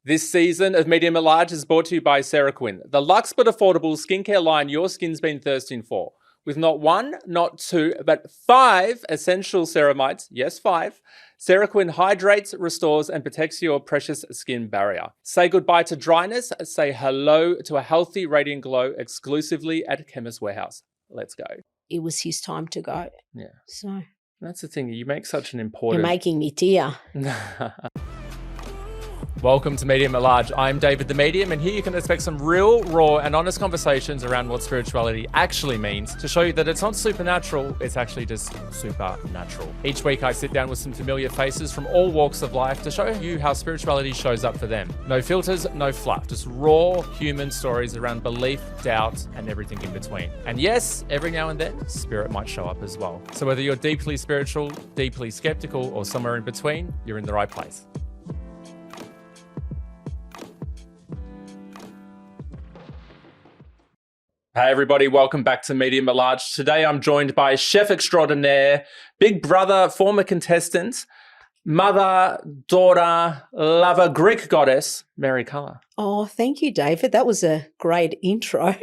This season of Medium at Large is brought to you by CeraQuin, the luxe but affordable skincare line your skin's been thirsting for. With not one, not two, but 5 essential ceramides, yes, 5, CeraQuin hydrates, restores, and protects your precious skin barrier. Say goodbye to dryness, say hello to a healthy, radiant glow exclusively at Chemist Warehouse. Let's go. It was his time to go. Yeah. So That's the thing, you make such an important... you're making me tear. Welcome to Medium at Large. I'm David the Medium, and here you can expect some real, raw, and honest conversations around what spirituality actually means to show you that it's not supernatural, it's actually just supernatural. Each week I sit down with some familiar faces from all walks of life to show you how spirituality shows up for them. No filters, no fluff, just raw human stories around belief, doubt, and everything in between. And yes, every now and then, spirit might show up as well. So whether you're deeply spiritual, deeply skeptical, or somewhere in between, you're in the right place. Hey everybody, welcome back to Medium at Large. Today I'm joined by chef extraordinaire, big brother, former contestant, mother, daughter, lover, Greek goddess, Mary Culler. Oh, thank you, David. That was a great intro.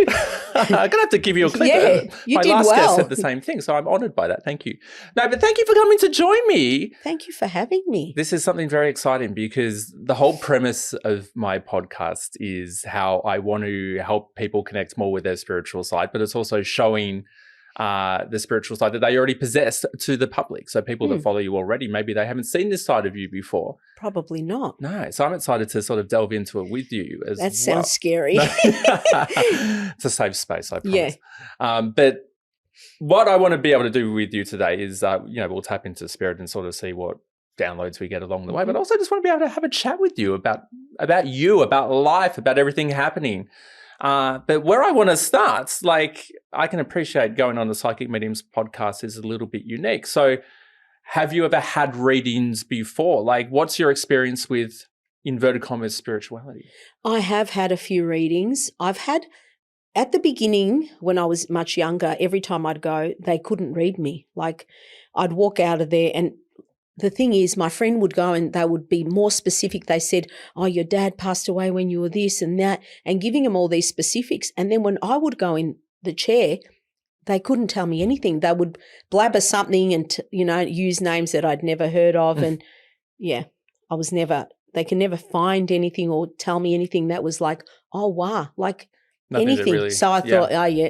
I'm going to have to give you a clip. Yeah, you My did last well. guest said the same thing, so I'm honoured by that. Thank you. No, but thank you for coming to join me. Thank you for having me. This is something very exciting because the whole premise of my podcast is how I want to help people connect more with their spiritual side, but it's also showing the spiritual side that they already possess to the public. So people that follow you already, maybe they haven't seen this side of you before. Probably not. No, so I'm excited to sort of delve into it with you as well. That sounds scary. It's a safe space, I promise. Yeah. But what I want to be able to do with you today is, we'll tap into spirit and sort of see what downloads we get along the way, but also just want to be able to have a chat with you about you, about life, about everything happening. But where I want to start, like I can appreciate going on the Psychic Mediums podcast is a little bit unique. So have you ever had readings before? Like what's your experience with inverted commas spirituality? I have had a few readings. I've had, at the beginning when I was much younger, every time I'd go, they couldn't read me. Like I'd walk out of there and the thing is, my friend would go and they would be more specific. They said, oh, your dad passed away when you were this and that, and giving them all these specifics. And then when I would go in the chair, they couldn't tell me anything. They would blabber something and, use names that I'd never heard of. And yeah, they can never find anything or tell me anything that was like, oh, wow, like nothing anything. Really, so I thought, oh, yeah.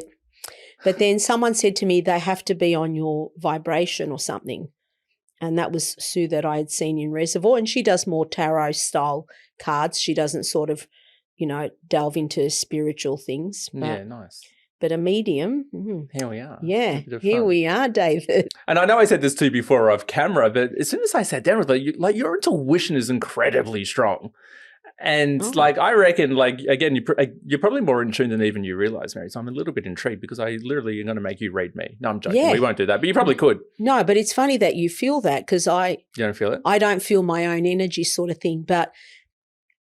But then someone said to me, they have to be on your vibration or something. And that was Sue that I had seen in Reservoir. And she does more tarot style cards. She doesn't sort of, delve into spiritual things. But, yeah, nice. But a medium. Here we are. Yeah, here we are, David. And I know I said this to you before off camera, but as soon as I sat down with her, your intuition is incredibly strong. And I reckon, again, you're probably more in tune than even you realize, Mary. So I'm a little bit intrigued because I literally am going to make you read me. No, I'm joking. Yeah. We won't do that, but you probably could. No, but it's funny that you feel that because you don't feel it? I don't feel my own energy sort of thing. But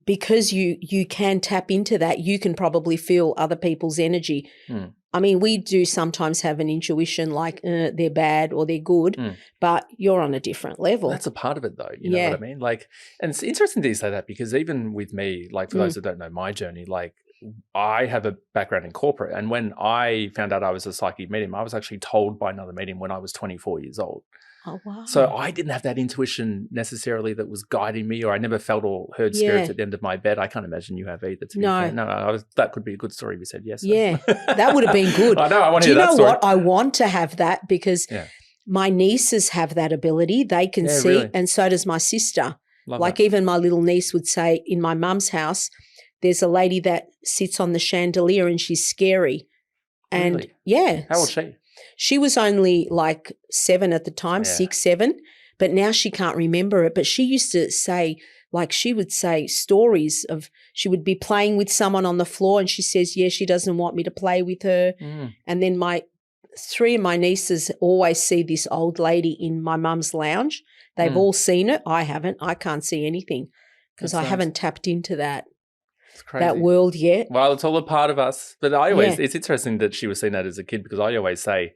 because you can tap into that, you can probably feel other people's energy. I mean, we do sometimes have an intuition like they're bad or they're good, but you're on a different level. That's a part of it though, you know what I mean? And it's interesting that you say that because even with me, for those that don't know my journey, I have a background in corporate. And when I found out I was a psychic medium, I was actually told by another medium when I was 24 years old. Oh, wow. So I didn't have that intuition necessarily that was guiding me, or I never felt or heard spirits at the end of my bed. I can't imagine you have either. That could be a good story if you said yes. Yeah, that would have been good. I know, I want to hear that story. Do you know what? I want to have that because my nieces have that ability. They can see, really? And so does my sister. Love that. Even my little niece would say in my mum's house, there's a lady that sits on the chandelier and she's scary. And really? Yeah. How old is she? She was only 7 at the time, 6, 7, but now she can't remember it. But she used to say, she would say stories of, she would be playing with someone on the floor and she says, yeah, she doesn't want me to play with her. And then 3 of my nieces always see this old lady in my mum's lounge. They've all seen it. I haven't. I can't see anything because I haven't tapped into that world yet. Well, it's all a part of us. But it's interesting that she was seeing that as a kid because I always say,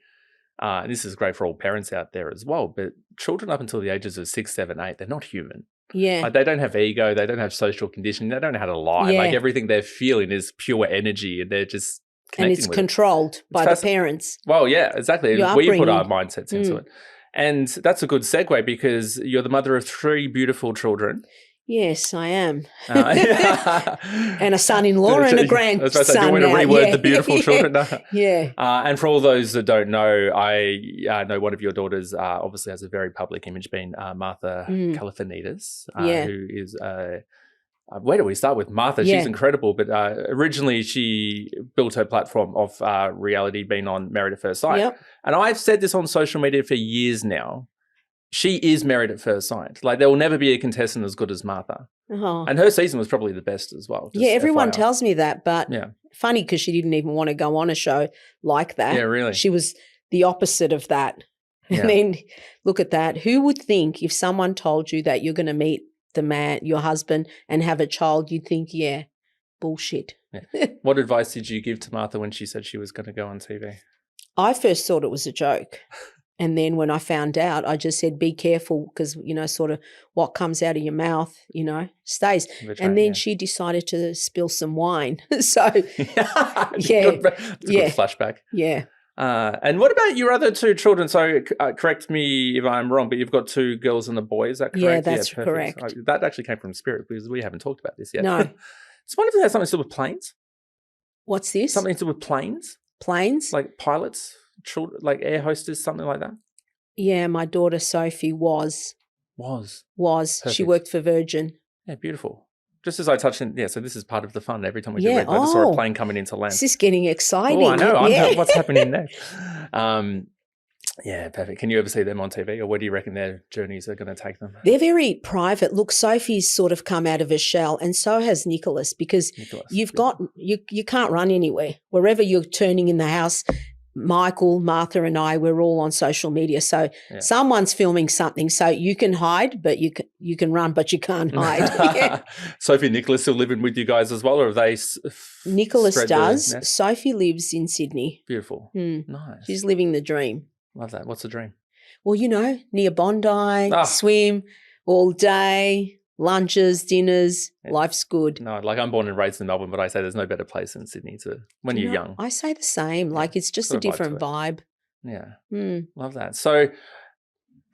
and this is great for all parents out there as well, but children up until the ages of 6, 7, 8, they're not human. Yeah. Like they don't have ego. They don't have social conditioning. They don't know how to lie. Yeah. Like everything they're feeling is pure energy and they're just connecting And it's with controlled it. by the parents. Well, yeah, exactly. Your We put our upbringing. mindsets into it. And that's a good segue because you're the mother of 3 beautiful children. Yes, I am. And a son-in-law and a I was grandson. about to say, do you want me to reword the beautiful children? Yeah. And for all those that don't know, I know one of your daughters obviously has a very public image, being Martha Kalifatidis, who is where do we start with Martha? Yeah. She's incredible, but originally she built her platform of reality being on Married at First Sight. Yep. And I've said this on social media for years now. She is Married at First Sight. Like there will never be a contestant as good as Martha. Oh. And her season was probably the best as well. Yeah, everyone FYI. tells me that, but Yeah. funny because she didn't even want to go on a show like that. Yeah, really. She was the opposite of that. Yeah. And then look at that. Who would think if someone told you that you're going to meet the man, your husband, and have a child, you'd think, yeah, bullshit. Yeah. What advice did you give to Martha when she said she was going to go on TV? I first thought it was a joke. And then when I found out, I just said, be careful because, sort of what comes out of your mouth, stays. And then she decided to spill some wine. So, yeah. It's a good flashback. Yeah. And what about your other 2 children? So correct me if I'm wrong, but you've got 2 girls and a boy. Is that correct? Yeah, that's correct. That actually came from Spirit because we haven't talked about this yet. No. It's wonderful it has something to do with planes. What's this? Something to do with planes? Planes? Like pilots, children, like air hostess, something like that? Yeah, my daughter Sophie was. Perfect. She worked for Virgin. Yeah, beautiful. Just as I touched on, so this is part of the fun. Every time we do Red, I just saw a plane coming into land. This is getting exciting. Oh, I know. Yeah. What's happening next? Yeah, perfect. Can you ever see them on TV, or where do you reckon their journeys are going to take them? They're very private. Look, Sophie's sort of come out of her shell, and so has Nicholas, because you can't run anywhere. Wherever you're turning in the house, Michael, Martha and I, we're all on social media. So someone's filming something. So you can hide, but you can run, but you can't hide. Yeah. Sophie and Nicholas still living with you guys as well, or have they Nicholas does. Sophie lives in Sydney. Beautiful. Nice. She's living the dream. Love that. What's the dream? Well, near Bondi, swim all day, lunches, dinners, life's good. No, like I'm born and raised in Melbourne, but I say there's no better place than Sydney when you're young. I say the same. Like it's just a different vibe. Yeah. Love that. So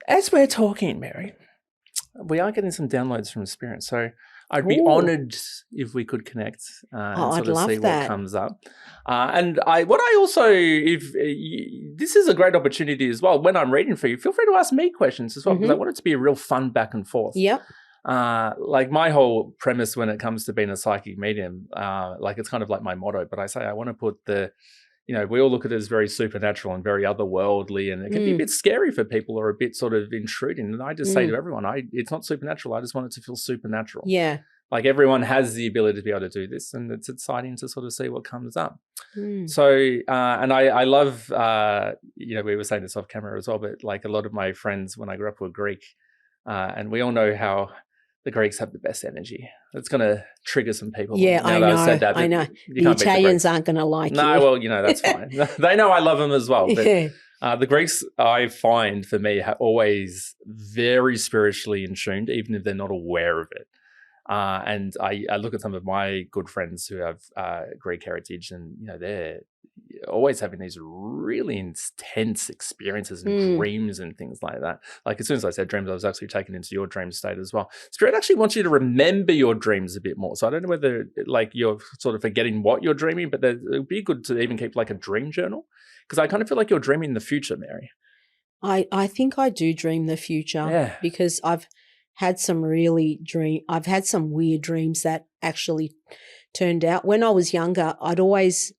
as we're talking, Mary, we are getting some downloads from Spirit. So I'd be honoured if we could connect and sort of see what comes up. And this is a great opportunity as well. When I'm reading for you, feel free to ask me questions as well, because I want it to be a real fun back and forth. Yep. Like my whole premise when it comes to being a psychic medium, like it's kind of like my motto, but I say I want to put we all look at it as very supernatural and very otherworldly, and it can be a bit scary for people or a bit sort of intruding. And I just say to everyone, it's not supernatural. I just want it to feel supernatural. Yeah. Like everyone has the ability to be able to do this, and it's exciting to sort of see what comes up. So, and I love, we were saying this off camera as well, but like a lot of my friends when I grew up were Greek, and we all know how the Greeks have the best energy. It's going to trigger some people. Yeah, I know. I know. The Italians aren't going to like you. No, well, that's fine. They know I love them as well. But the Greeks, I find, for me, are always very spiritually in tune, even if they're not aware of it. And I look at some of my good friends who have Greek heritage, and they're always having these really intense experiences and dreams and things like that. Like as soon as I said dreams, I was actually taken into your dream state as well. Spirit actually wants you to remember your dreams a bit more. So I don't know whether like you're sort of forgetting what you're dreaming, but it would be good to even keep like a dream journal, because I kind of feel like you're dreaming the future, Mary. I think I do dream the future because I've had some I've had some weird dreams that actually turned out. When I was younger, I'd always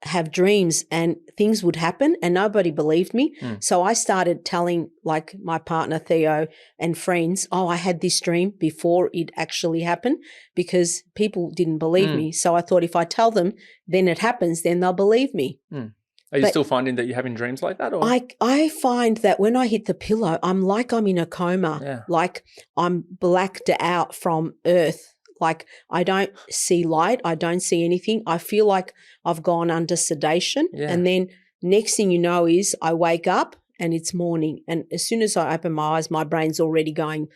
have dreams and things would happen and nobody believed me. So I started telling like my partner Theo and friends, I had this dream before it actually happened, because people didn't believe me. So I thought if I tell them, then it happens, then they'll believe me. Are you still finding that you're having dreams like that? Or? I find that when I hit the pillow, I'm in a coma, like I'm blacked out from Earth. Like I don't see light. I don't see anything. I feel like I've gone under sedation. And then next thing you know is I wake up and it's morning. And as soon as I open my eyes, my brain's already going,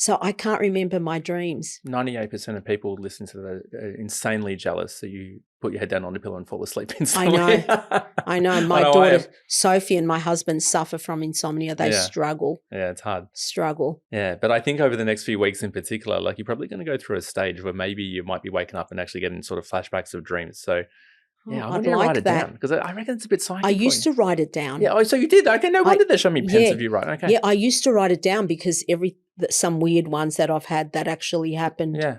So I can't remember my dreams. 98% of people listen to that are insanely jealous. So you put your head down on the pillow and fall asleep I instantly. I know. My I know I daughter, am. Sophie, and my husband suffer from insomnia. They Yeah. struggle. Yeah, it's hard. Struggle. Yeah, but I think over the next few weeks in particular, like you're probably going to go through a stage where maybe you might be waking up and actually getting sort of flashbacks of dreams. So yeah, I I'd want you to like write it that. down because I reckon it's a bit psychic. I used to write it down. Yeah. Oh, so you did? Okay. No wonder they're showing me pens of you writing. Okay. Yeah, I used to write it down because some weird ones that I've had that actually happened. Yeah.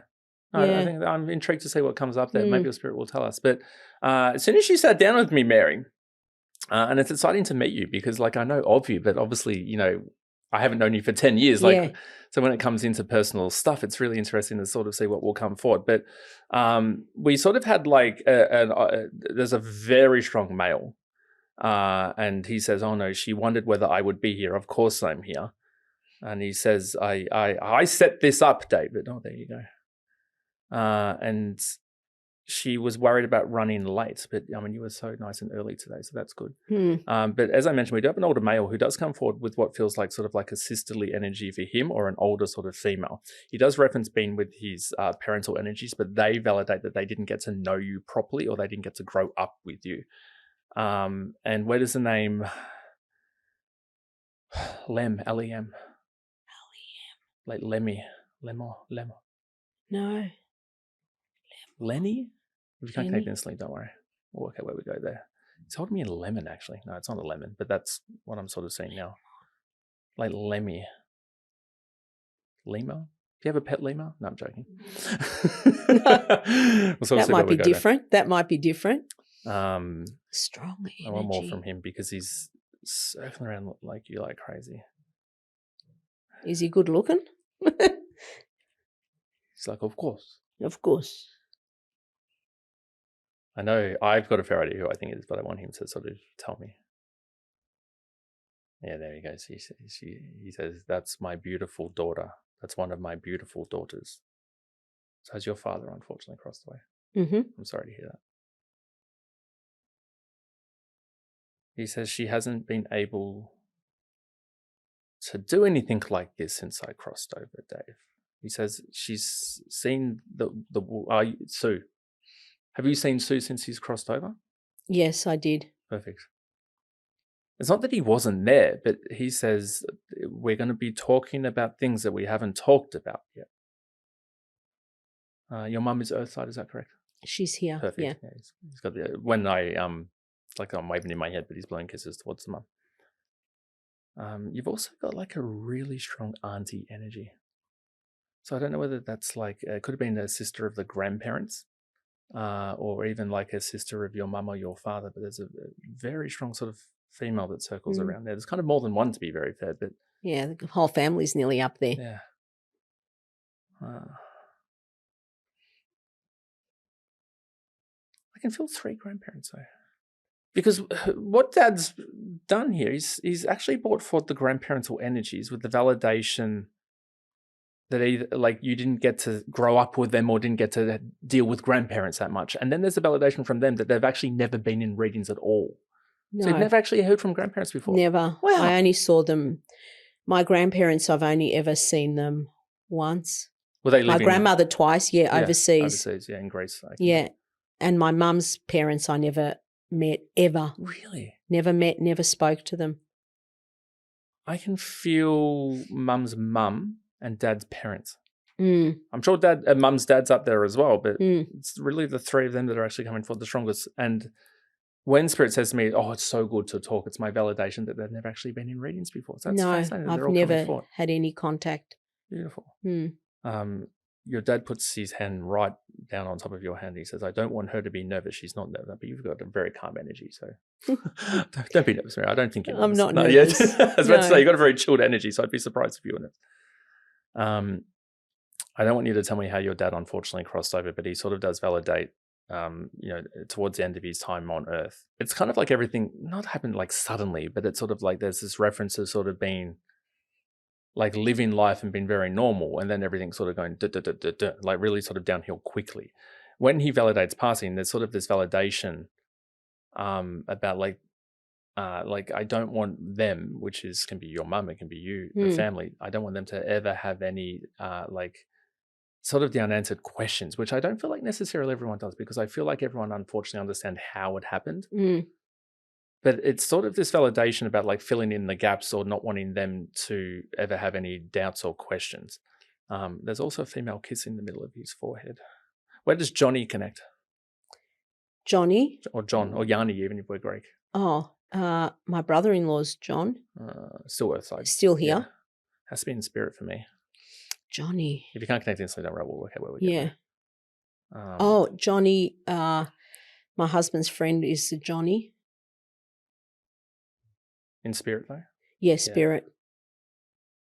Yeah. I think I'm intrigued to see what comes up there. Maybe your spirit will tell us. But as soon as you sat down with me, Mary, and it's exciting to meet you because, like, I know of you, but obviously, you know, I haven't known you for 10 years. Like, Yeah. so when it comes into personal stuff, it's really interesting to sort of see what will come forward. But we sort of had like, there's a very strong male. And he says, oh no, she wondered whether I would be here. Of course I'm here. And he says, I set this up, David. Oh, there you go. And she was worried about running late, but I mean, you were so nice and early today, so that's good. But as I mentioned, we do have an older male who does come forward with what feels like sort of like a sisterly energy for him, or an older sort of female. He does reference being with his parental energies, but they validate that they didn't get to know you properly, or they didn't get to grow up with you. And where does the name Lem, L-E-M? Like Lemmy, Lemo. No. Lenny? If you can't Lenny? connect instantly, don't worry. We'll work out where we go there. It's holding me a lemon, actually. No, it's not a lemon, but that's what I'm sort of seeing now. Like Lemmy. Lemur? Do you have a pet lemur? No, I'm joking. That might be different. That might be different. Strong energy. I want more from him because he's circling around like you like crazy. Is he good looking? He's like, of course. Of course. I know I've got a fair idea who I think it is, but I want him to sort of tell me. Yeah, there he goes. He says, that's my beautiful daughter. That's one of my beautiful daughters. So has your father unfortunately crossed away? Mm-hmm. I'm sorry to hear that. He says she hasn't been able to do anything like this since I crossed over, Dave. He says she's seen Sue. Have you seen Sue since he's crossed over? Yes, I did. Perfect. It's not that he wasn't there, but he says we're going to be talking about things that we haven't talked about yet. Your mum is Earthside, is that correct? She's here. Perfect. Yeah. He's got when I like I'm waving in my head, but he's blowing kisses towards the mum. You've also got like a really strong auntie energy. So I don't know whether that's like it could have been a sister of the grandparents, or even like a sister of your mum or your father. But there's a very strong sort of female that circles around there. There's kind of more than one, to be very fair, but yeah, the whole family's nearly up there. Yeah. I can feel 3 grandparents though, because what Dad's done here is he's actually brought forth the grandparental energies with the validation that either like you didn't get to grow up with them or didn't get to deal with grandparents that much, and then there's a validation from them that they've actually never been in readings at all. No. So you've never actually heard from grandparents before? Never. Wow. I only saw them. My grandparents, I've only ever seen them once. Were they living? My grandmother twice, overseas. Overseas, in Greece. Yeah. And my mum's parents I never met, ever. Really? Never met, never spoke to them. I can feel mum's mum and dad's parents. Mm. I'm sure mum's dad's up there as well, but it's really the 3 of them that are actually coming forward the strongest. And when Spirit says to me, oh, it's so good to talk, it's my validation that they've never actually been in readings before. So that's fascinating. No, I've never had any contact. Beautiful. Mm. Your dad puts his hand right down on top of your hand. He says, I don't want her to be nervous. She's not nervous, but you've got a very calm energy. So don't be nervous, Mary. I don't think you're nervous. I'm not nervous. I was about to say, you've got a very chilled energy, so I'd be surprised if you were nervous. I don't want you to tell me how your dad unfortunately crossed over, but he sort of does validate, towards the end of his time on Earth. It's kind of like everything not happened like suddenly, but it's sort of like there's this reference to sort of being like living life and being very normal, and then everything sort of going like really sort of downhill quickly. When he validates passing, there's sort of this validation about like like I don't want them, which can be your mum, it can be you, the family. I don't want them to ever have any like sort of the unanswered questions, which I don't feel like necessarily everyone does, because I feel like everyone unfortunately understand how it happened. But it's sort of this validation about like filling in the gaps or not wanting them to ever have any doubts or questions. There's also a female kiss in the middle of his forehead. Where does Johnny connect? Johnny? Or John, or Yanni, even if we're Greek. Oh, my brother-in-law's John. Still Earthside. Still here. Yeah. Has to be in spirit for me. Johnny. If you can't connect instantly, don't worry, we'll work out where we Yeah. get Johnny, my husband's friend is Johnny. In spirit, though? Yeah, spirit.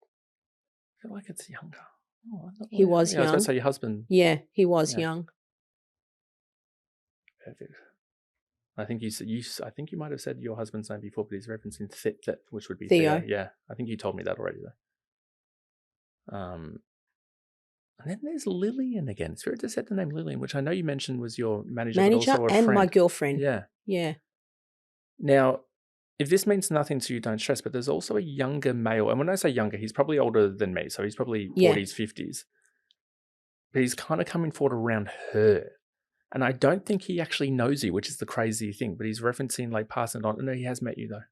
I feel like it's younger. Oh, he was young. I was going to say your husband. Yeah, he was young. Perfect. I think I think you might have said your husband's name before, but he's referencing Thet, which would be Theo. Yeah, I think you told me that already, though. And then there's Lillian again. Spirit just said the name Lillian, which I know you mentioned was your manager but also a and friend. My girlfriend. Yeah. Yeah. Now, if this means nothing to you, don't stress, but there's also a younger male. And when I say younger, he's probably older than me. So he's probably 40s, 50s. But he's kind of coming forward around her. And I don't think he actually knows you, which is the crazy thing. But he's referencing like passing it on. No, he has met you, though.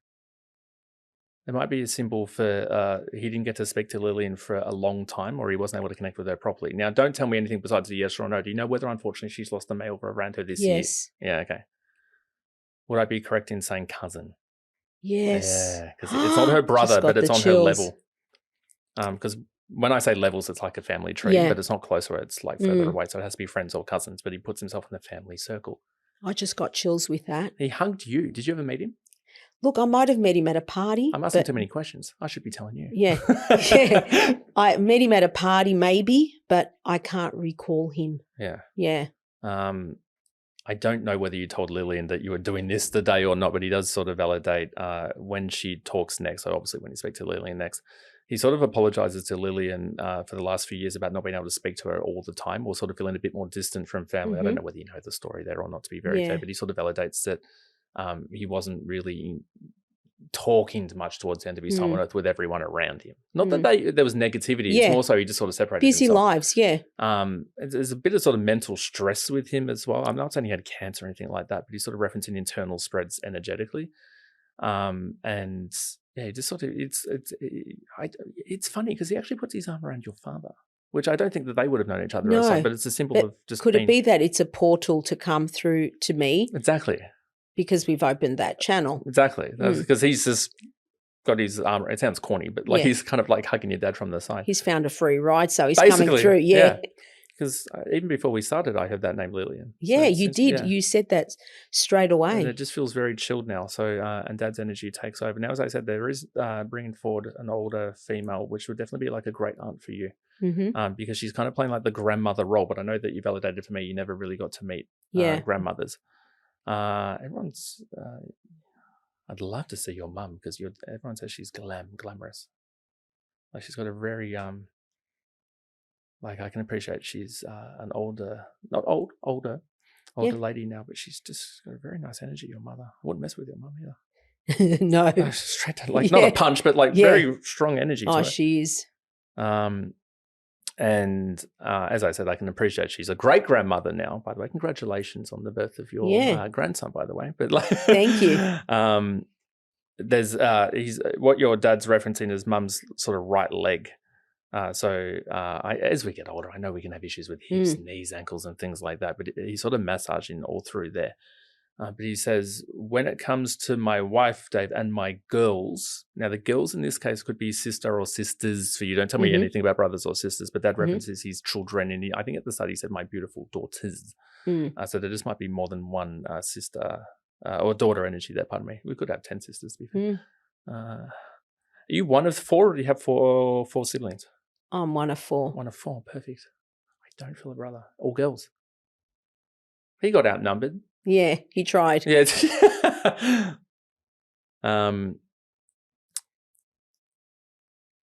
It might be a symbol for he didn't get to speak to Lillian for a long time, or he wasn't able to connect with her properly. Now, don't tell me anything besides a yes or no. Do you know whether, unfortunately, she's lost a male around her this year? Yes. Yeah, okay. Would I be correct in saying cousin? Yes. Yeah, because it's not her brother, but it's on her level. Because when I say levels, it's like a family tree, but it's not closer. It's like further away. So it has to be friends or cousins, but he puts himself in the family circle. I just got chills with that. He hugged you. Did you ever meet him? Look, I might have met him at a party. I'm asking too many questions. I should be telling you. Yeah. Yeah. I met him at a party maybe, but I can't recall him. Yeah. Yeah. I don't know whether you told Lillian that you were doing this today or not, but he does sort of validate when she talks next. So obviously when you speak to Lillian next, he sort of apologizes to Lillian for the last few years about not being able to speak to her all the time, or sort of feeling a bit more distant from family. I don't know whether you know the story there or not, to be very fair, but he sort of validates that he wasn't really talking much towards the end of his time on Earth with everyone around him. Not that there was negativity. It's more so he just sort of separated busy himself. lives, yeah. There's a bit of sort of mental stress with him as well. I'm not saying he had cancer or anything like that, but he's sort of referencing internal spreads energetically. And yeah, he just sort of it's funny because he actually puts his arm around your father, which I don't think that they would have known each other or something, but it's a symbol of just could it be that it's a portal to come through to me? Exactly. Because we've opened that channel. Exactly. Because he's just got his arm. It sounds corny, but like he's kind of like hugging your dad from the side. He's found a free ride, so he's coming through. Yeah. Because even before we started, I heard that name Lillian. Yeah, so you did. Yeah. You said that straight away. And it just feels very chilled now. So, and Dad's energy takes over. Now, as I said, there is bringing forward an older female, which would definitely be like a great aunt for you. Because she's kind of playing like the grandmother role. But I know that you validated for me, you never really got to meet grandmothers. Everyone's. I'd love to see your mum because everyone says she's glamorous. Like she's got a very like I can appreciate she's an older, not older lady now, but she's just got a very nice energy. Your mother, I wouldn't mess with your mum either. No, straight to not a punch, but like very strong energy. Oh, she is. And as I said, I can appreciate she's a great grandmother now. By the way, congratulations on the birth of your grandson. By the way, but like, thank you. There's he's what your dad's referencing is mum's sort of right leg. So as we get older, I know we can have issues with hips, knees, ankles, and things like that. But he's sort of massaging all through there. But he says, when it comes to my wife, Dave, and my girls, now the girls in this case could be sister or sisters for you. Don't tell me anything about brothers or sisters, but that references his children. And I think at the start he said, my beautiful daughters. So there just might be more than one sister or daughter energy there, pardon me. We could have 10 sisters, to be fair. Are you one of 4 or do you have four siblings? I'm one of 4. One of 4, perfect. I don't feel a brother. All girls. He got outnumbered. Yeah, he tried. Yeah.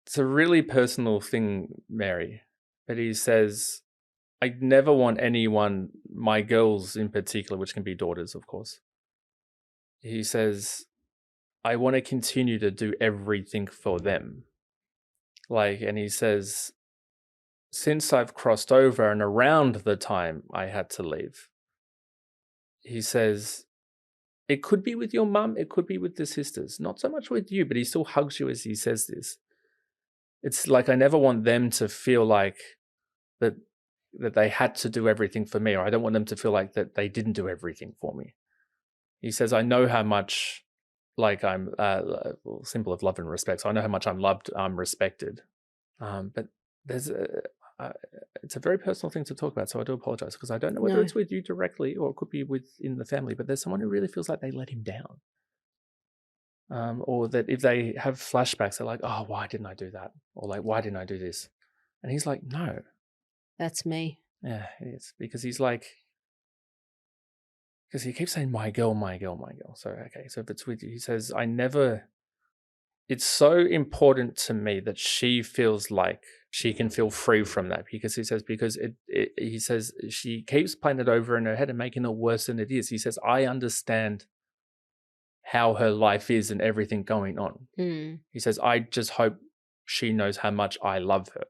It's a really personal thing, Mary. But he says, I never want anyone, my girls in particular, which can be daughters, of course. He says, I want to continue to do everything for them. Like, and he says, since I've crossed over and around the time I had to leave, he says, it could be with your mum, it could be with the sisters, not so much with you, but he still hugs you as he says this. It's like, I never want them to feel like that they had to do everything for me, or I don't want them to feel like that they didn't do everything for me. He says, I know how much, like, I'm symbol of love and respect. So I know how much I'm loved, I'm respected. But there's it's a very personal thing to talk about. So I do apologize, because I don't know whether it's with you directly or it could be within the family, but there's someone who really feels like they let him down. Or that if they have flashbacks, they're like, oh, why didn't I do that? Or like, why didn't I do this? And he's like, no. That's me. Yeah, it is. Because he's like, because he keeps saying, my girl, my girl, my girl. So, okay, so if it's with you, he says, it's so important to me that she feels like she can feel free from that, because he says, he says she keeps playing it over in her head and making it worse than it is. He says, I understand how her life is and everything going on. He says, I just hope she knows how much I love her.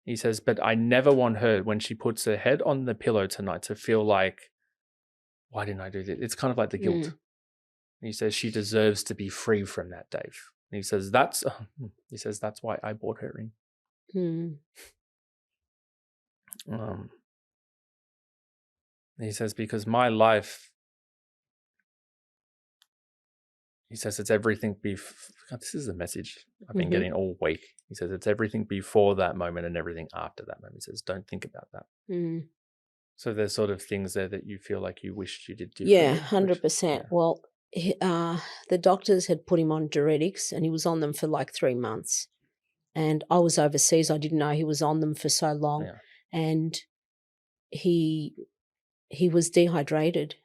He says, but I never want her, when she puts her head on the pillow tonight, to feel like, why didn't I do this? It's kind of like the guilt. He says she deserves to be free from that, Dave. And he says that's why I brought her in. He says, because my life, he says, it's everything God, this is a message I've been getting all week. He says it's everything before that moment and everything after that moment. He says, don't think about that. So there's sort of things there that you feel like you wished you did differently. Yeah, 100%. Well, the doctors had put him on diuretics, and he was on them for like 3 months. And I was overseas. I didn't know he was on them for so long. Yeah. And he was dehydrated.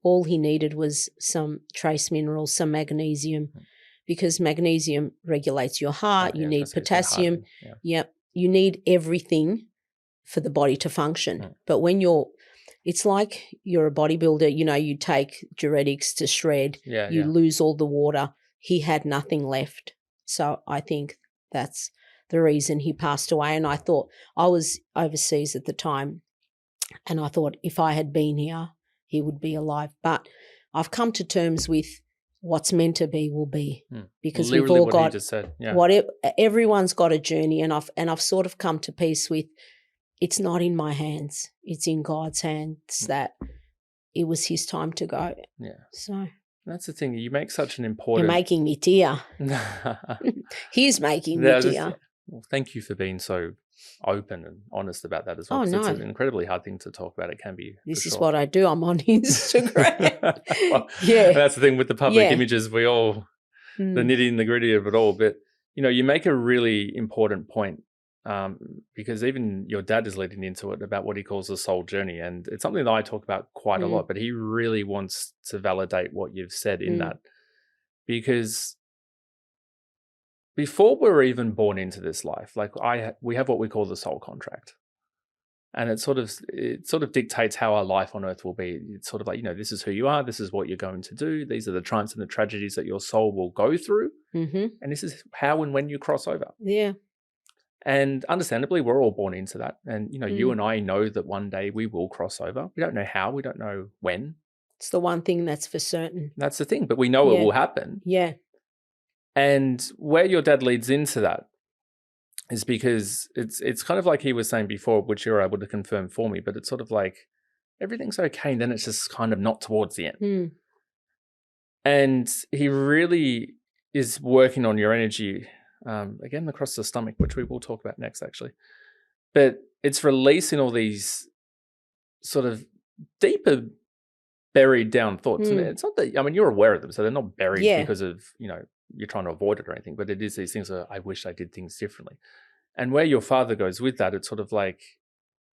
All he needed was some trace minerals, some magnesium, because magnesium regulates your heart. You need potassium. Yep. You need everything for the body to function. But when it's like you're a bodybuilder, you take diuretics to shred, you lose all the water. He had nothing left. So I think that's the reason he passed away. And I thought, I was overseas at the time, and I thought if I had been here, he would be alive. But I've come to terms with what's meant to be will be, because we've all got, just said. Yeah. Whatever, everyone's got a journey, and I've sort of come to peace with, it's not in my hands. It's in God's hands that it was his time to go. Yeah. So that's the thing. You make such an important... You're making me tear. He's making me tear. Well, thank you for being so open and honest about that as well. It's an incredibly hard thing to talk about. It can be. This is what I do. I'm on Instagram. Well, that's the thing with the public images. We all, the nitty and the gritty of it all. But, you make a really important point. Because even your dad is leading into it about what he calls the soul journey. And it's something that I talk about quite a lot, but he really wants to validate what you've said in that. Because before we're even born into this life, like we have what we call the soul contract. And it sort of dictates how our life on earth will be. It's sort of like, this is who you are. This is what you're going to do. These are the triumphs and the tragedies that your soul will go through. And this is how and when you cross over. Yeah. And understandably, we're all born into that. And, you and I know that one day we will cross over. We don't know how. We don't know when. It's the one thing that's for certain. That's the thing. But we know it will happen. Yeah. And where your dad leads into that is because it's kind of like he was saying before, which you're able to confirm for me, but it's sort of like everything's okay. And then it's just kind of not towards the end. And he really is working on your energy again, across the stomach, which we will talk about next, actually. But it's releasing all these sort of deeper, buried down thoughts. And it's not that, you're aware of them, so they're not buried because of, you're trying to avoid it or anything, but it is these things that I wish I did things differently. And where your father goes with that, it's sort of like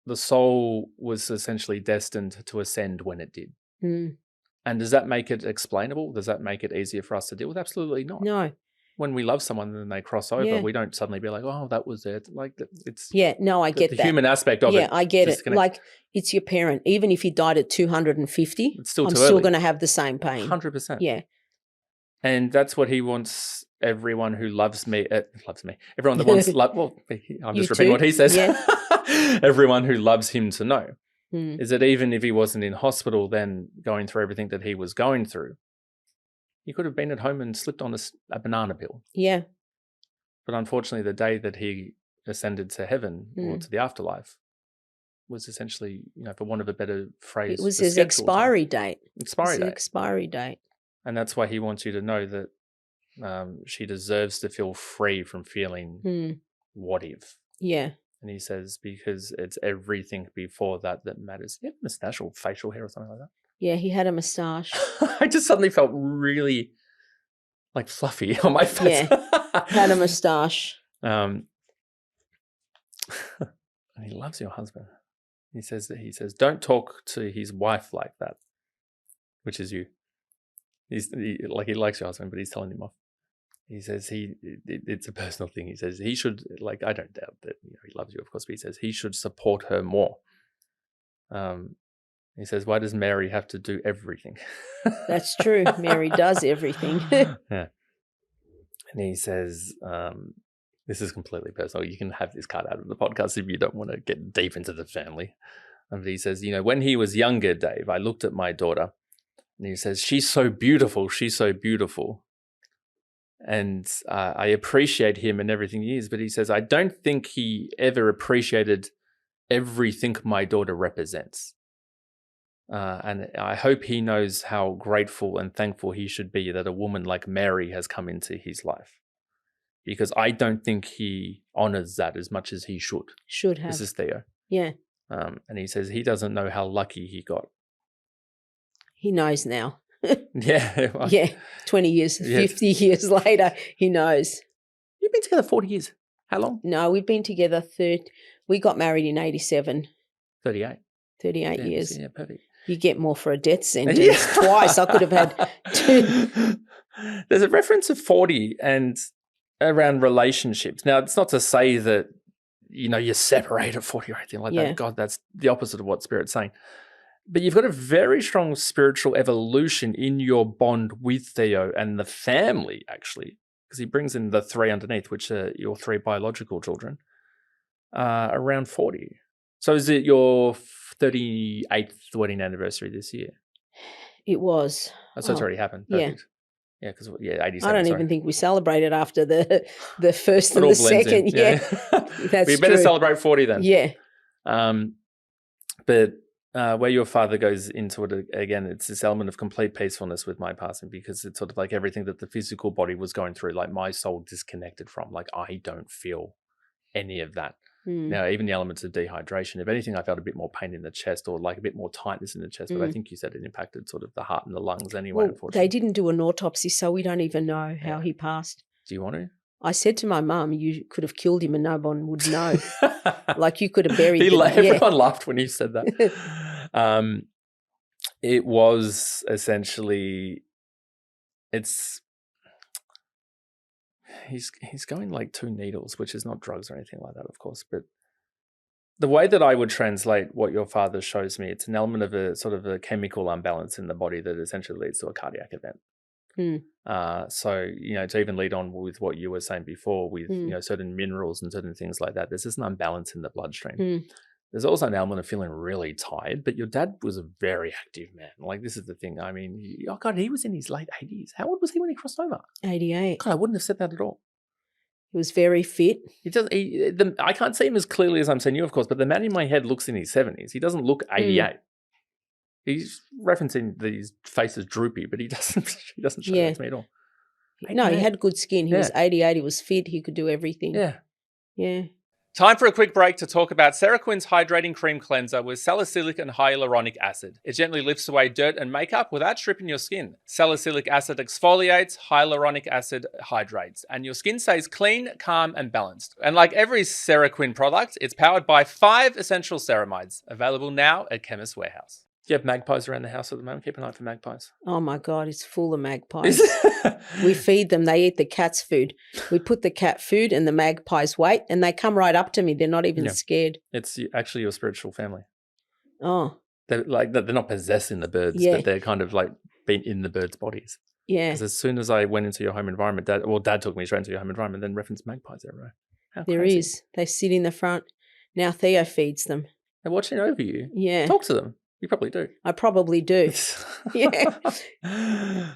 the soul was essentially destined to ascend when it did. And does that make it explainable? Does that make it easier for us to deal with? Absolutely not. No. When we love someone and then they cross over, we don't suddenly be like, oh, that was it. Like it's... Yeah, no, I get the that. human aspect of it. Yeah, I get it. Like it's your parent. Even if he died at 250, it's still I'm still going to have the same pain. 100%. Yeah. And that's what he wants everyone who loves me. Everyone that wants love. Well, I'm You just repeating too? what he says. Yeah. Everyone who loves him to know Mm. is that even if he wasn't in hospital, then going through everything that he was going through, he could have been at home and slipped on a banana peel. Yeah. But unfortunately, the day that he ascended to heaven or to the afterlife was essentially, for want of a better phrase, It was the his scheduled time. expiry date. Expiry It's the date. expiry date. And that's why he wants you to know that she deserves to feel free from feeling what if. Yeah. And he says, because it's everything before that matters. You have a moustache or facial hair or something like that? Yeah, he had a moustache. I just suddenly felt really fluffy on my face. Yeah, had a moustache. And he loves your husband. He says, don't talk to his wife like that, which is you. He likes your husband, but he's telling him off. He says it's a personal thing. He says he should, I don't doubt that he loves you, of course, but he says he should support her more. He says, why does Mary have to do everything? That's true. Mary does everything. Yeah. And he says, this is completely personal. You can have this cut out of the podcast if you don't want to get deep into the family. And he says, when he was younger, Dave, I looked at my daughter and he says, she's so beautiful. She's so beautiful. And I appreciate him and everything he is. But he says, I don't think he ever appreciated everything my daughter represents. And I hope he knows how grateful and thankful he should be that a woman like Mary has come into his life. Because I don't think he honors that as much as he should. Should have. This is Theo. Yeah. And he says he doesn't know how lucky he got. He knows now. Yeah. Yeah. 20 years, 50 years later, he knows. You've been together 40 years. How long? No, we've been together we got married in 87. 38. 38 years. Yeah, perfect. You get more for a death sentence twice. I could have had 2. There's a reference of 40 and around relationships. Now, it's not to say that, you're separated at 40 or anything like that. God, that's the opposite of what Spirit's saying. But you've got a very strong spiritual evolution in your bond with Theo and the family, actually, because he brings in the 3 underneath, which are your 3 biological children, around 40. So is it your 38th wedding anniversary this year? It was. So it's already happened. Perfect. Yeah, because 87. I don't even think we celebrated after the first and the second. In. Yeah, that's we better true. celebrate 40 then. Yeah. But where your father goes into it again, it's this element of complete peacefulness with my passing, because it's sort of like everything that the physical body was going through, like my soul disconnected from. Like I don't feel any of that. Now, even the elements of dehydration, if anything, I felt a bit more pain in the chest or like a bit more tightness in the chest. But I think you said it impacted sort of the heart and the lungs anyway, unfortunately. They didn't do an autopsy, so we don't even know how he passed. Do you want to? I said to my mum, you could have killed him and no one would know. Like you could have buried him. Everyone laughed when you said that. It was essentially, he's going like 2 needles, which is not drugs or anything like that, of course. But the way that I would translate what your father shows me, it's an element of a sort of a chemical imbalance in the body that essentially leads to a cardiac event. So, to even lead on with what you were saying before with, certain minerals and certain things like that, there's just an imbalance in the bloodstream. There's also an element of feeling really tired, but your dad was a very active man. Like, this is the thing. I mean, oh God, he was in his late 80s. How old was he when he crossed over? 88. God, I wouldn't have said that at all. He was very fit. I can't see him as clearly as I'm seeing you, of course, but the man in my head looks in his 70s. He doesn't look 88. He's referencing that his face is droopy, but he doesn't show that to me at all. 88. No, he had good skin. He was 88. He was fit. He could do everything. Yeah. Time for a quick break to talk about CeraQuin's hydrating cream cleanser with salicylic and hyaluronic acid. It gently lifts away dirt and makeup without stripping your skin. Salicylic acid exfoliates, hyaluronic acid hydrates, and your skin stays clean, calm, and balanced. And like every CeraQuin product, it's powered by 5 essential ceramides, available now at Chemist Warehouse. Do you have magpies around the house at the moment? Keep an eye for magpies. Oh my God, it's full of magpies. We feed them. They eat the cat's food. We put the cat food and the magpies wait, and they come right up to me. They're not even scared. It's actually your spiritual family. Oh. They're not possessing the birds, but they're kind of like being in the birds' bodies. Yeah. Because as soon as I went into your home environment, Dad took me straight into your home environment, then referenced magpies everywhere. How There crazy. is. They sit in the front. Now Theo feeds them. They're watching over you. Yeah. Talk to them. You probably do. I probably do. Yeah.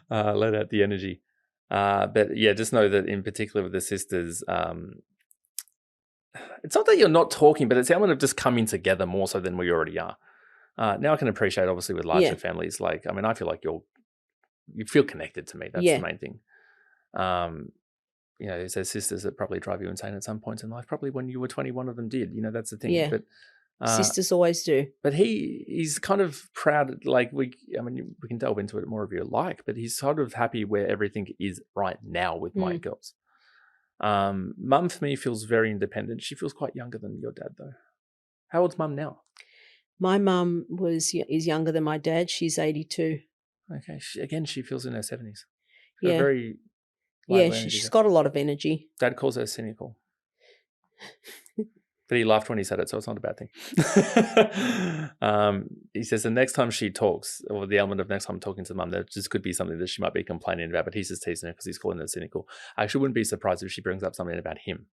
Let out the energy. But yeah, just know that in particular with the sisters, it's not that you're not talking, but it's the element of just coming together more so than we already are. Now I can appreciate, obviously, with larger families, like, I mean, I feel like you feel connected to me. That's the main thing. You know, there's sisters that probably drive you insane at some points in life. Probably when you were 20, one of them did. You know, that's the thing. Yeah. But sisters always do. But he's kind of proud. Like we can delve into it more if you like. But he's sort of happy where everything is right now with my girls. Mum for me feels very independent. She feels quite younger than your dad, though. How old's Mum now? My mum is younger than my dad. She's 82. Okay. She feels in her 70s. Yeah. Very. Yeah, she's got a lot of energy. Dad calls her cynical. But he laughed when he said it, so it's not a bad thing. He says the next time she talks, or the element of next time talking to Mum, there just could be something that she might be complaining about, but he's just teasing her because he's calling her cynical. I actually wouldn't be surprised if she brings up something about him.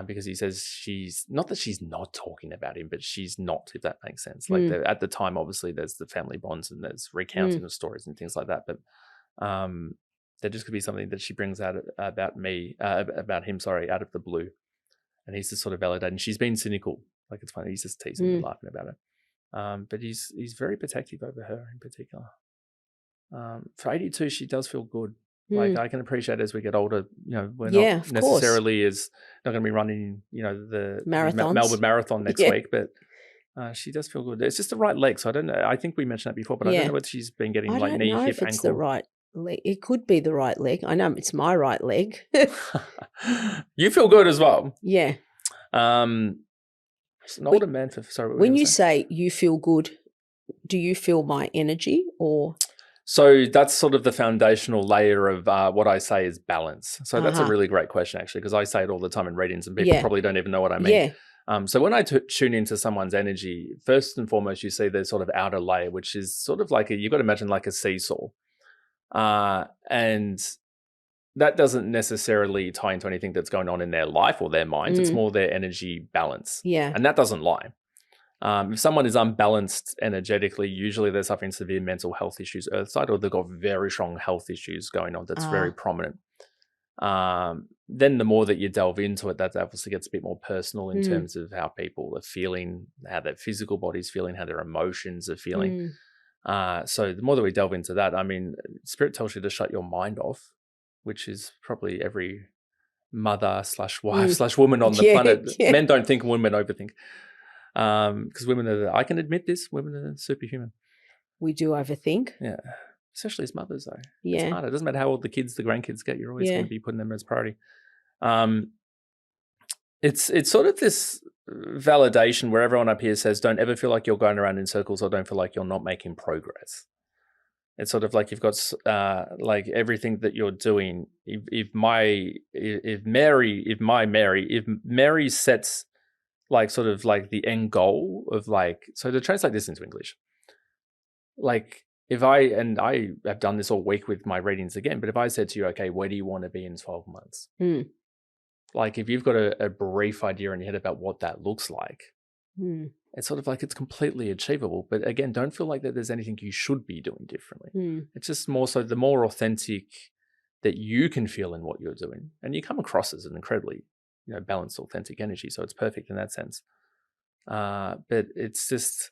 Because he says she's not that she's not talking about him, but she's not, if that makes sense. Like at the time, obviously, there's the family bonds and there's recounting of stories and things like that. But there just could be something that she brings out about him, out of the blue. And he's just sort of validating. She's been cynical. Like, it's funny. He's just teasing and laughing about it. But he's very protective over her in particular. For 82, she does feel good. Like, I can appreciate as we get older, you know, we're not necessarily not going to be running, you know, the Melbourne Marathon next week, but she does feel good. It's just the right leg. So I don't know. I think we mentioned that before, but I don't know whether she's been getting like knee, hip, ankle. It's the right leg. It could be the right leg. I know it's my right leg. You feel good as well. Yeah. It's an older man for, sorry. When you say you feel good, do you feel my energy or? So that's sort of the foundational layer of what I say is balance. So that's a really great question, actually, because I say it all the time in readings and people probably don't even know what I mean. Yeah. So when I tune into someone's energy, first and foremost, you see their sort of outer layer, which is sort of like you've got to imagine like a seesaw. And that doesn't necessarily tie into anything that's going on in their life or their minds. It's more their energy balance. Yeah. And that doesn't lie. If someone is unbalanced energetically, usually they're suffering severe mental health issues earth side, or they've got very strong health issues going on that's very prominent. Then the more that you delve into it, that obviously gets a bit more personal in terms of how people are feeling, how their physical body's feeling, how their emotions are feeling. So the more that we delve into that, I mean, Spirit tells you to shut your mind off, which is probably every mother / wife / woman on the planet. Yeah. Men don't think, women overthink. Because women I can admit this, women are superhuman. We do overthink. Yeah. Especially as mothers, though. Yeah. It's harder. It doesn't matter how old the grandkids get, you're always going to be putting them as priority. It's sort of this validation where everyone up here says, don't ever feel like you're going around in circles or don't feel like you're not making progress. It's sort of like you've got like everything that you're doing. If Mary sets like sort of like the end goal of like, so to translate this into English, like if I have done this all week with my readings again, but if I said to you, okay, where do you want to be in 12 months? Like if you've got a brief idea in your head about what that looks like, it's sort of like it's completely achievable. But again, don't feel like that there's anything you should be doing differently. It's just more so the more authentic that you can feel in what you're doing. And you come across as an incredibly, you know, balanced, authentic energy. So it's perfect in that sense. But it's just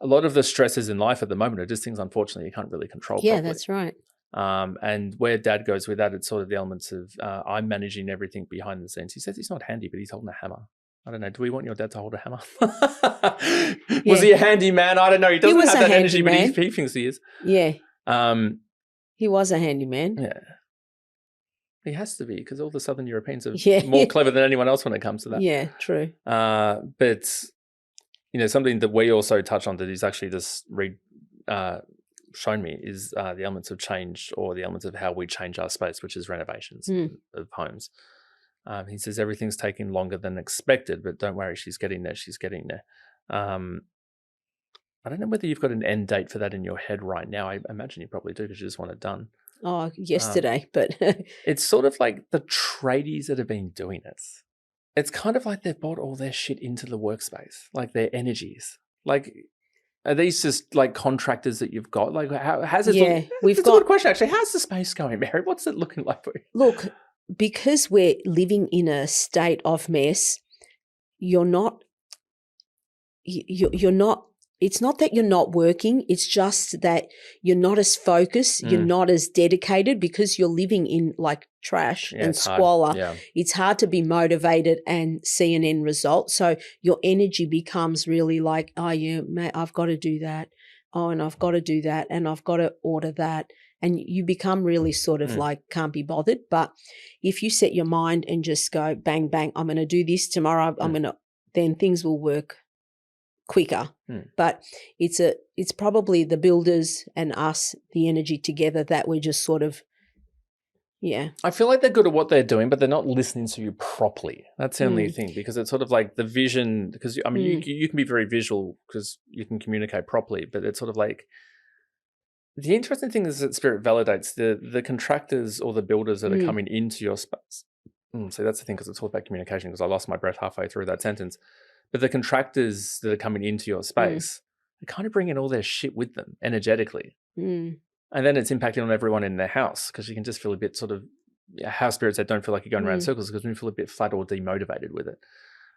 a lot of the stresses in life at the moment are just things, unfortunately, you can't really control properly. That's right. And where Dad goes with that, it's sort of the elements of I'm managing everything behind the scenes. He says he's not handy, but he's holding a hammer. I don't know. Do we want your dad to hold a hammer? Was he a handy man? I don't know. He doesn't have that energy, but he thinks he is. Yeah. He was a handy man. Yeah. He has to be because all the Southern Europeans are more clever than anyone else when it comes to that. Yeah, true. But, you know, something that we also touch on that he's actually just shown me is the elements of change or the elements of how we change our space, which is renovations of homes. He says everything's taking longer than expected, but don't worry, she's getting there. She's getting there. I don't know whether you've got an end date for that in your head right now. I imagine you probably do because you just want it done. Yesterday, but It's sort of like the tradies that have been doing it. It's kind of like they've bought all their shit into the workspace, like their energies. Like, are these just like contractors that you've got? Like, how's it? Yeah, we've it's got- a good question, actually. How's the space going, Mary? What's it looking like for you? look, because we're living in a state of mess, you're not. You're not. It's not that you're not working. It's just that you're not as focused. You're not as dedicated because you're living in like trash and it's hard. squalor. Yeah. It's hard to be motivated and see an end result. So your energy becomes really like, oh yeah, mate, I've got to do that. Oh, and I've got to do that, and I've got to order that. And you become really sort of like can't be bothered. But if you set your mind and just go bang, bang, I'm going to do this tomorrow, then things will work quicker. But it's probably the builders and us, the energy together, that we're just sort of, I feel like they're good at what they're doing, but they're not listening to you properly. That's the only thing, because it's sort of like the vision, because I mean, you can be very visual because you can communicate properly, but it's sort of like, the interesting thing is that Spirit validates the contractors or the builders that are coming into your space. So that's the thing, because it's all about communication, because I lost my breath halfway through that sentence. But the contractors that are coming into your space, they kind of bring in all their shit with them energetically. And then it's impacting on everyone in their house, because you can just feel a bit sort of house spirits that don't feel like you're going around in circles, because we feel a bit flat or demotivated with it.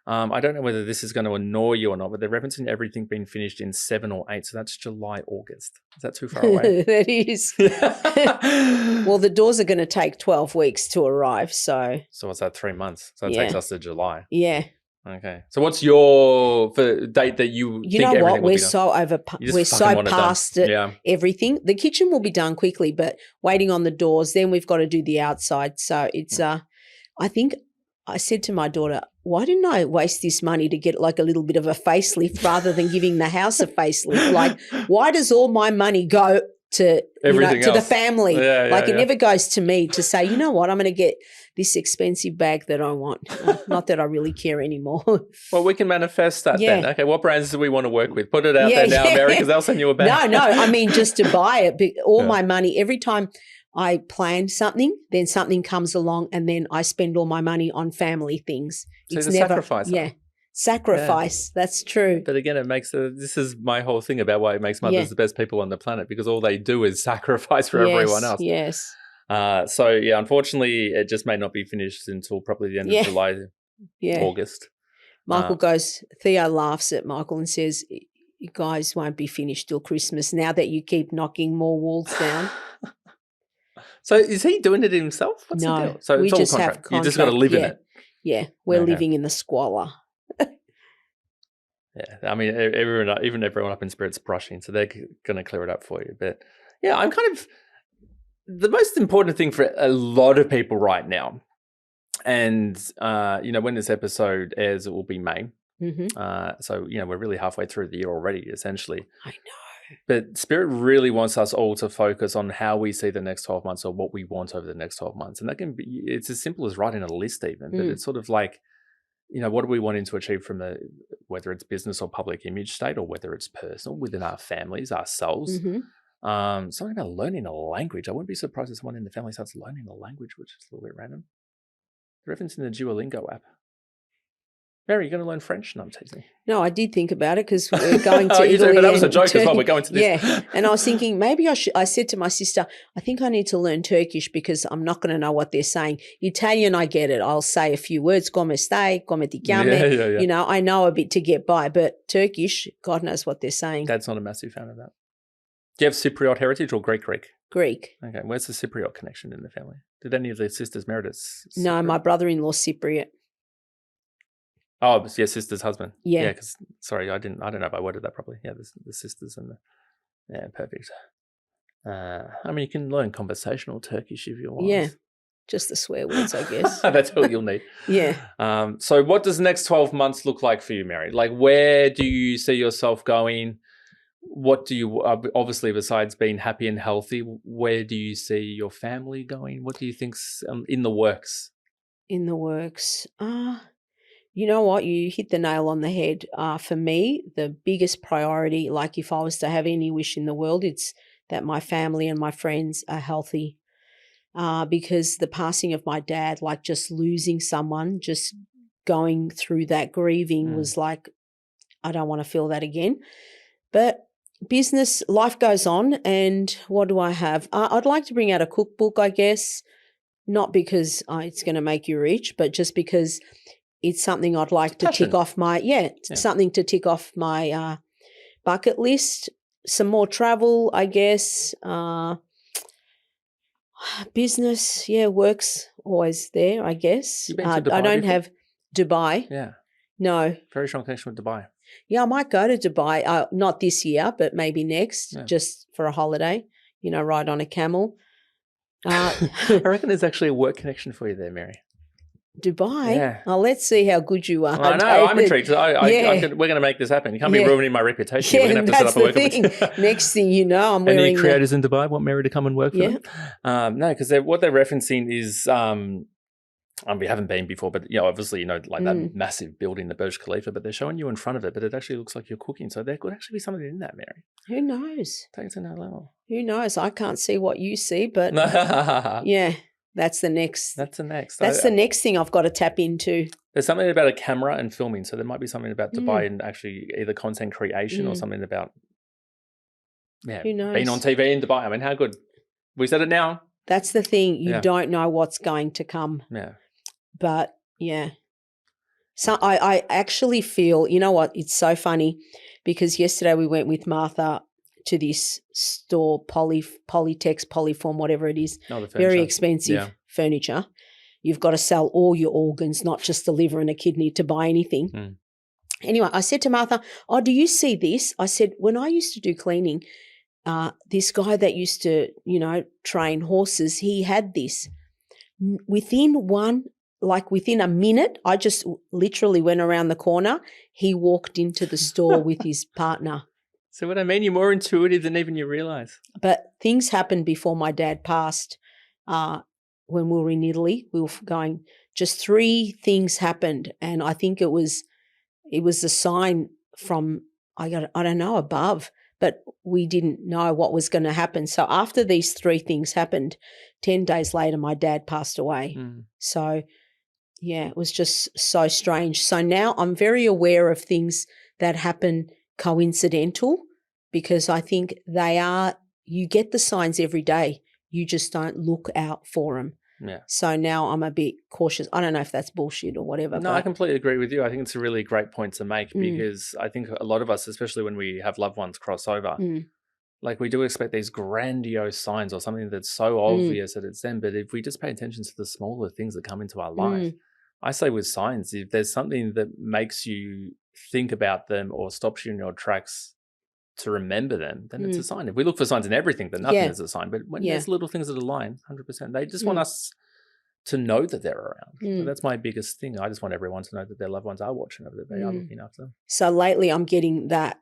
I don't know whether this is going to annoy you or not, but they're referencing everything being finished in 7 or 8. So that's July, August. Is that too far away? That is. Well, the doors are going to take 12 weeks to arrive. So what's that, 3 months? So that takes us to July. Yeah. Okay. So what's your date that you think know everything what? will be We're done? so we're so past it, everything. The kitchen will be done quickly, but waiting on the doors, then we've got to do the outside. So it's I think I said to my daughter, why didn't I waste this money to get like a little bit of a facelift rather than giving the house a facelift? Like, why does all my money go to the family? It never goes to me to say, you know what, I'm going to get this expensive bag that I want. Not that I really care anymore. Well, we can manifest that then. Okay, what brands do we want to work with? Put it out there now, Mary, because they'll send you a bag. No, I mean just to buy it. All my money, every time I plan something, then something comes along and then I spend all my money on family things. So it's never sacrifice. Sacrifice. That's true. But again, it makes this is my whole thing about why it makes mothers the best people on the planet, because all they do is sacrifice for everyone else. Yes. So unfortunately, it just may not be finished until probably the end of July, August. Michael Theo laughs at Michael and says, you guys won't be finished till Christmas now that you keep knocking more walls down. So is he doing it himself? What's the deal? So we it's all just contract. have contract. You just got to live in it. Yeah, we're living in the squalor. I mean, everyone up in Spirit's brushing, so they're going to clear it up for you. But yeah, I'm kind of the most important thing for a lot of people right now. And when this episode airs, it will be May. So we're really halfway through the year already, essentially. I know. But Spirit really wants us all to focus on how we see the next 12 months, or what we want over the next 12 months. And that can be, it's as simple as writing a list even, but it's sort of like, what are we wanting to achieve from whether it's business or public image state, or whether it's personal within our families, ourselves. Something about learning a language. I wouldn't be surprised if someone in the family starts learning a language, which is a little bit random. Reference in the Duolingo app. Mary, you're going to learn French? No, I'm teasing. No, I did think about it because we're going to Italy. But that was a joke as well. We're going to this. Yeah, and I was thinking maybe I said to my sister, I think I need to learn Turkish because I'm not going to know what they're saying. Italian, I get it. I'll say a few words. Come stai? Come ti chiami? Yeah. I know a bit to get by, but Turkish, God knows what they're saying. Dad's not a massive fan of that. Do you have Cypriot heritage or Greek? Greek. Okay, where's the Cypriot connection in the family? Did any of the sisters merit it? No, my brother-in-law Cypriot. Oh, yeah, sister's husband. Yeah. Because sorry, I don't know if I worded that properly. Yeah, the sisters and perfect. I mean, you can learn conversational Turkish if you want. Yeah, just the swear words, I guess. That's all you'll need. Yeah. So what does the next 12 months look like for you, Mary? Like, where do you see yourself going? What do you, obviously, besides being happy and healthy, where do you see your family going? What do you think's in the works? In the works? You know what? You hit the nail on the head. For me, the biggest priority, like if I was to have any wish in the world, it's that my family and my friends are healthy. because the passing of my dad, like just losing someone, just going through that grieving was like, I don't want to feel that again. But business, life goes on. And what do I have? I'd like to bring out a cookbook, I guess, not because it's going to make you rich, but just because it's something I'd like to tick off my, something to tick off my bucket list. Some more travel, I guess. Business, work's always there, I guess. You been to Dubai I don't before? have Dubai. Yeah. No. Very strong connection with Dubai. Yeah, I might go to Dubai, not this year, but maybe next, just for a holiday, ride on a camel. I reckon there's actually a work connection for you there, Mary. Dubai? Yeah. Oh, let's see how good you are. I know. David. I'm intrigued. We're going to make this happen. You can't be ruining my reputation. Yeah, We're going to have to set up a work thing. Next thing you know, I'm wearing Any creators in Dubai want Mary to come and work for them? No, because what they're referencing is we haven't been before, but obviously that massive building, the Burj Khalifa, but they're showing you in front of it, but it actually looks like you're cooking. So there could actually be something in that, Mary. Who knows? Take it to another level. Who knows? I can't see what you see, but that's the next. That's the next. That's the next thing I've got to tap into. There's something about a camera and filming, so there might be something about Dubai and actually either content creation or something about who knows? Being on TV in Dubai. I mean, how good? We said it now. That's the thing. You don't know what's going to come. Yeah. But so I actually feel, you know what? It's so funny because yesterday we went with Martha to this store, Polytex, Polyform, whatever it is. Oh, the furniture. Very expensive furniture. You've got to sell all your organs, not just the liver and a kidney to buy anything. Anyway, I said to Martha, oh, do you see this? I said, when I used to do cleaning, this guy that used to, train horses, he had this. Within a minute, I just literally went around the corner. He walked into the store with his partner. So what I mean, you're more intuitive than even you realize. But things happened before my dad passed. When we were in Italy, we were going, just 3 things happened. And I think it was a sign from, I don't know, above, but we didn't know what was going to happen. So after these 3 things happened, 10 days later, my dad passed away. So it was just so strange. So now I'm very aware of things that happen coincidental because I think you get the signs every day. You just don't look out for them. Yeah. So now I'm a bit cautious. I don't know if that's bullshit or whatever. No, I completely agree with you. I think it's a really great point to make because I think a lot of us, especially when we have loved ones cross over, we do expect these grandiose signs or something that's so obvious that it's them. But if we just pay attention to the smaller things that come into our life, I say with signs, if there's something that makes you think about them or stops you in your tracks to remember them, then it's a sign. If we look for signs in everything, then nothing is a sign. But when there's little things that align, 100%, they just want us to know that they're around. So that's my biggest thing. I just want everyone to know that their loved ones are watching over them. They are looking after them. So lately I'm getting that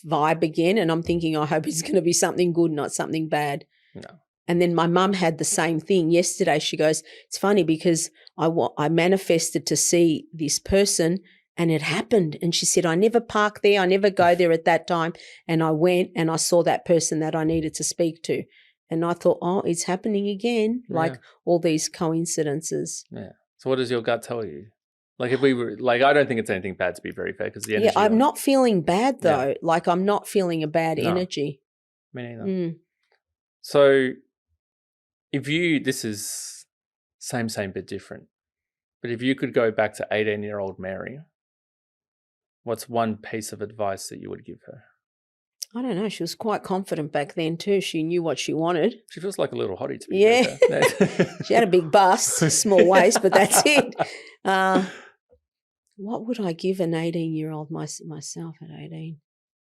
vibe again and I'm thinking, I hope it's going to be something good, not something bad. No. And then my mum had the same thing yesterday. She goes, it's funny because I manifested to see this person and it happened. And she said, I never park there. I never go there at that time. And I went and I saw that person that I needed to speak to. And I thought, oh, it's happening again. Like all these coincidences. Yeah. So what does your gut tell you? If we were I don't think it's anything bad, to be very fair, because the energy. Yeah, I'm not feeling bad though. I'm not feeling a bad energy. Me neither. So this is same but different. But if you could go back to 18-year-old Mary, what's one piece of advice that you would give her? I don't know. She was quite confident back then too. She knew what she wanted. She feels like a little hottie to me. Yeah. She had a big bust, small waist, but that's it. What would I give an 18-year-old myself at 18?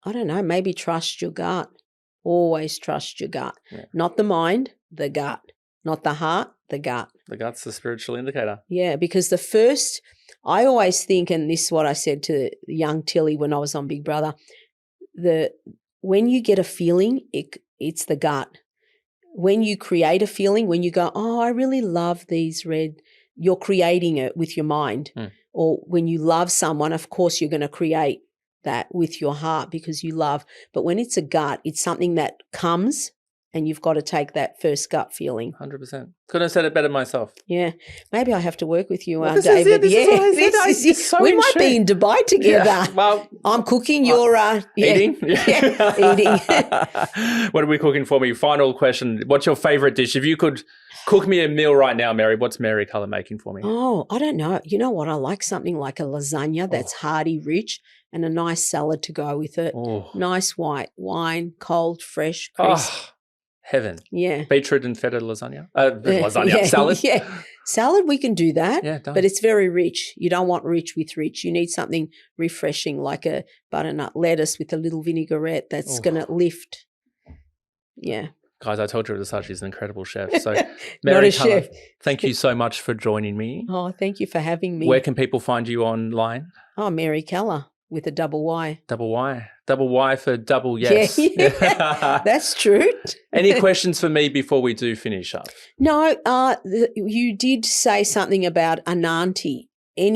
I don't know. Maybe trust your gut. Always trust your gut. Yeah. Not the mind, the gut. Not the heart, the gut. The gut's the spiritual indicator. Yeah, because I always think, and this is what I said to young Tilly when I was on Big Brother, when you get a feeling, it's the gut. When you create a feeling, when you go, oh, I really love these red, you're creating it with your mind. Or when you love someone, of course, you're going to create that with your heart because you love. But when it's a gut, it's something that comes and you've got to take that first gut feeling. 100%. Couldn't have said it better myself. Yeah. Maybe I have to work with you, Well, this David. is what I said. It's so we in might be in Dubai together. Yeah, well, I'm cooking, you're eating. Yeah, eating. What are we cooking for me? Final question. What's your favorite dish? If you could cook me a meal right now, Mary, what's Mary Colour making for me? Oh, I don't know. You know what? I like something like a lasagna that's hearty, rich, and a nice salad to go with it. Oh. Nice white wine, cold, fresh, crisp. Oh, heaven. Yeah. Beetroot and feta lasagna. Salad. Yeah. Salad, we can do that. Yeah, done. But it's very rich. You don't want rich with rich. You need something refreshing like a butternut lettuce with a little vinaigrette that's going to lift. Yeah. Guys, I told you at the start she's an incredible chef. So, Not Mary a Colour, chef. thank you so much for joining me. Oh, thank you for having me. Where can people find you online? Oh, Mary Colour with a double Y. Double Y. Double Y for double yes. Yeah. That's true. Any questions for me before we do finish up? No, you did say something about an auntie. Can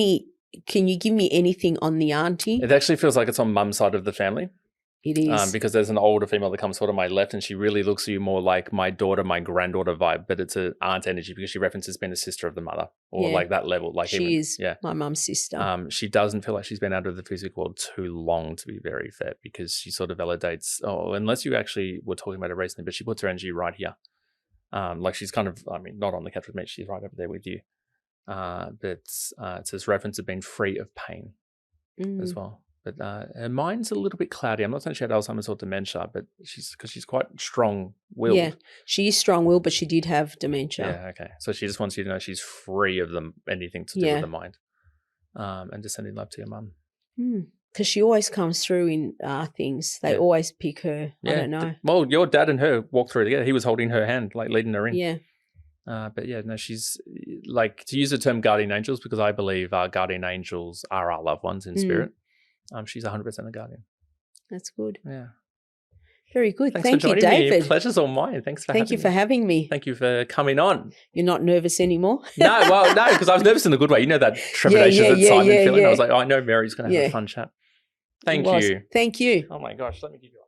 you give me anything on the auntie? It actually feels like it's on mum's side of the family. It is. Because there's an older female that comes sort of my left and she really looks at you more like my daughter, my granddaughter vibe, but it's an aunt energy because she references being a sister of the mother or like that level. Like she is my mum's sister. She doesn't feel like she's been out of the physical world too long, to be very fair, because she sort of validates, unless you actually were talking about it recently, but she puts her energy right here. Like she's kind of, not on the couch with me, she's right over there with you. But it's this reference of being free of pain as well. But her mind's a little bit cloudy. I'm not saying she had Alzheimer's or dementia, but she's quite strong-willed. Yeah, she is strong-willed, but she did have dementia. Yeah, okay. So she just wants you to know she's free of anything to do with the mind. And just sending love to your mum. Because she always comes through in things. They always pick her. I don't know. Well, your dad and her walked through together. He was holding her hand, like leading her in. Yeah. But yeah, no, she's like, to use the term guardian angels, because I believe our guardian angels are our loved ones in spirit. She's 100% a guardian. That's good. Yeah. Very good. Thanks Thank for you, joining David. me. Pleasure's all mine. Thanks for having me. Thank you for having me. Thank you for coming on. You're not nervous anymore? No, because I was nervous in a good way. You know that trepidation that Simon feeling? I was like, I know Mary's going to have a fun chat. Thank you. Thank you. Oh my gosh, let me give you a